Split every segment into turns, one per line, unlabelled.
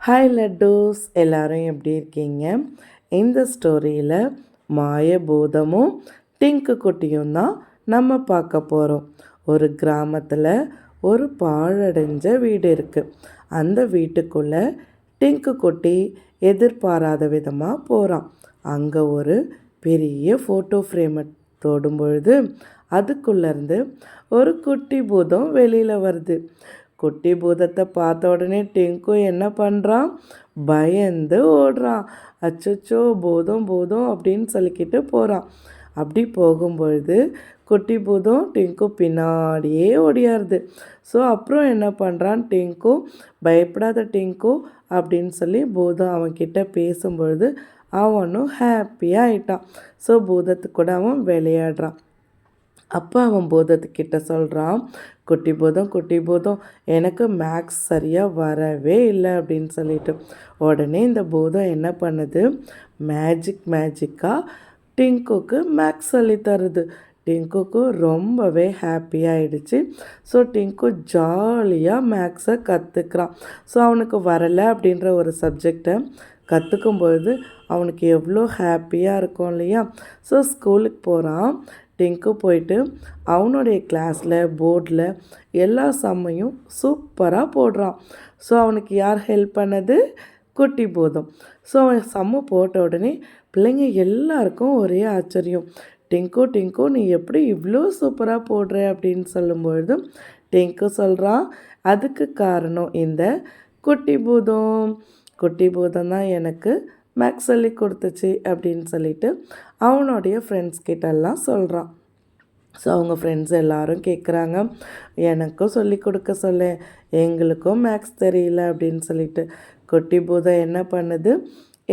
Hi லட்டூஸ், எல்லாரும் எப்படி இருக்கீங்க? இந்த ஸ்டோரியில் மாயபூதமும் டிங்கு குட்டியும் தான் நம்ம பார்க்க போகிறோம். ஒரு கிராமத்தில் ஒரு பாழடைஞ்ச வீடு இருக்குது. அந்த வீட்டுக்குள்ளே டிங்கு குட்டி எதிர்பாராத விதமாக போகிறான். அங்கே ஒரு பெரிய ஃபோட்டோ ஃப்ரேமை தொடும் பொழுது அதுக்குள்ளேருந்து ஒரு குட்டி பூதம் வெளியில் வருது. குட்டி பூதத்தை பார்த்த உடனே டிங்கு என்ன பண்ணுறான்? பயந்து ஓடுறான். அச்சச்சோ, பூதம் பூதம் அப்படின்னு சொல்லிக்கிட்டு போகிறான். அப்படி போகும்பொழுது குட்டி பூதம் டிங்கு பின்னாடியே ஓடியாருது. ஸோ அப்புறம் என்ன பண்ணுறான் டிங்கு, பயப்படாத டிங்கு அப்படின்னு சொல்லி பூதம் அவன்கிட்ட பேசும்பொழுது அவனும் ஹாப்பியாக ஆயிட்டான். ஸோ பூதத்து கூட அவன் விளையாடுறான். அப்போ அவன் பூதத்துக்கிட்ட சொல்கிறான், குட்டி பூதம் எனக்கு மேக்ஸ் சரியாக வரவே இல்லை அப்படின்னு சொல்லிட்டு. உடனே இந்த பூதம் என்ன பண்ணுது, மேஜிக்காக டிங்குக்கு மேக்ஸ் சொல்லி தருது. டிங்குக்கு ரொம்பவே ஹாப்பியாகிடுச்சு. ஸோ டிங்கு ஜாலியாக மேக்ஸை கற்றுக்கிறான். ஸோ அவனுக்கு வரலை அப்படின்ற ஒரு சப்ஜெக்டை கற்றுக்கும்பொழுது அவனுக்கு எவ்வளோ ஹாப்பியாக இருக்கும் இல்லையா? ஸோ ஸ்கூலுக்கு போகிறான். டிங்கு போயிட்டு அவனுடைய கிளாஸில் போர்டில் எல்லா சம்மையும் சூப்பராக போடுறான். ஸோ அவனுக்கு யார் ஹெல்ப் பண்ணது? குட்டி பூதம். ஸோ அவன் சம்மு போட்ட உடனே பிள்ளைங்க எல்லாருக்கும் ஒரே ஆச்சரியம். டிங்கு நீ எப்படி இவ்வளோ சூப்பராக போடுற அப்படின்னு சொல்லும்பொழுது டிங்கு சொல்கிறான், அதுக்கு காரணம் இந்த குட்டி பூதம் தான் எனக்கு மேக்ஸ் சொல்லி கொடுத்துச்சு அப்படின்னு சொல்லிட்டு அவனுடைய ஃப்ரெண்ட்ஸ் கிட்டெல்லாம் சொல்கிறான். ஸோ அவங்க ஃப்ரெண்ட்ஸ் எல்லோரும் கேட்குறாங்க, எனக்கும் சொல்லி கொடுக்க சொல்ல, எங்களுக்கும் மேக்ஸ் தெரியல அப்படின்னு சொல்லிட்டு. குட்டி பூதம் என்ன பண்ணுது,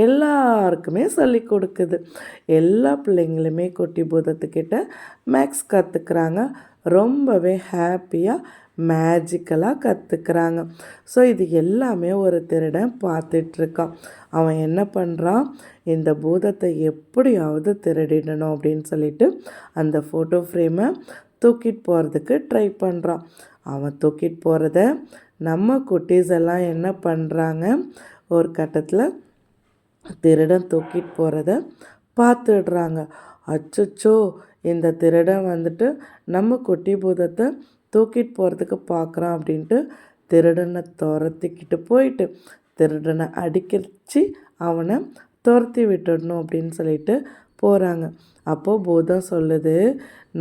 எல்லாருக்குமே சொல்லி கொடுக்குது. எல்லா பிள்ளைங்களுமே குட்டி பூதத்துக்கிட்ட மேக்ஸ் கற்றுக்குறாங்க. ரொம்பவே ஹாப்பியாக மேஜிக்கலாக கற்றுக்குறாங்க. ஸோ இது எல்லாமே ஒரு திருடன் பார்த்துட்ருக்கான். அவன் என்ன பண்ணுறான், இந்த பூதத்தை எப்படியாவது திருடிடணும் அப்படின்னு சொல்லிட்டு அந்த ஃபோட்டோ ஃப்ரேமை தூக்கிட்டு போகிறதுக்கு ட்ரை பண்ணுறான். அவன் தூக்கிட்டு போகிறத நம்ம குட்டீஸ் எல்லாம் என்ன பண்ணுறாங்க, ஒரு கட்டத்தில் திருடன் தூக்கிட்டு போகிறத பார்த்துடுறாங்க. அச்சச்சோ, இந்த திருடன் வந்துட்டு நம்ம குட்டி பூதத்தை தூக்கிட்டு போகிறதுக்கு பார்க்குறான் அப்படின்ட்டு திருடனை துரத்திக்கிட்டு போயிட்டு திருடனை அடிக்கடிச்சு அவனை துரத்தி விட்டுடணும் அப்படின்னு சொல்லிட்டு போகிறாங்க. அப்போது பூதம் சொல்லுது,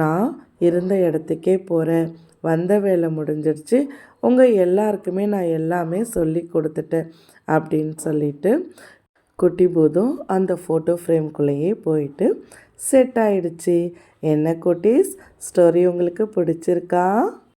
நான் இருந்த இடத்துக்கே போகிறேன், வந்த வேலை முடிஞ்சிடுச்சு, உங்கள் எல்லாருக்குமே நான் எல்லாமே சொல்லி கொடுத்துட்டேன் அப்படின்னு சொல்லிட்டு குட்டி பூதம் அந்த ஃபோட்டோ ஃப்ரேம்குள்ளேயே போயிட்டு செட் ஆகிடுச்சு. என்ன குட்டீஸ், ஸ்டோரி உங்களுக்கு பிடிச்சிருக்கா?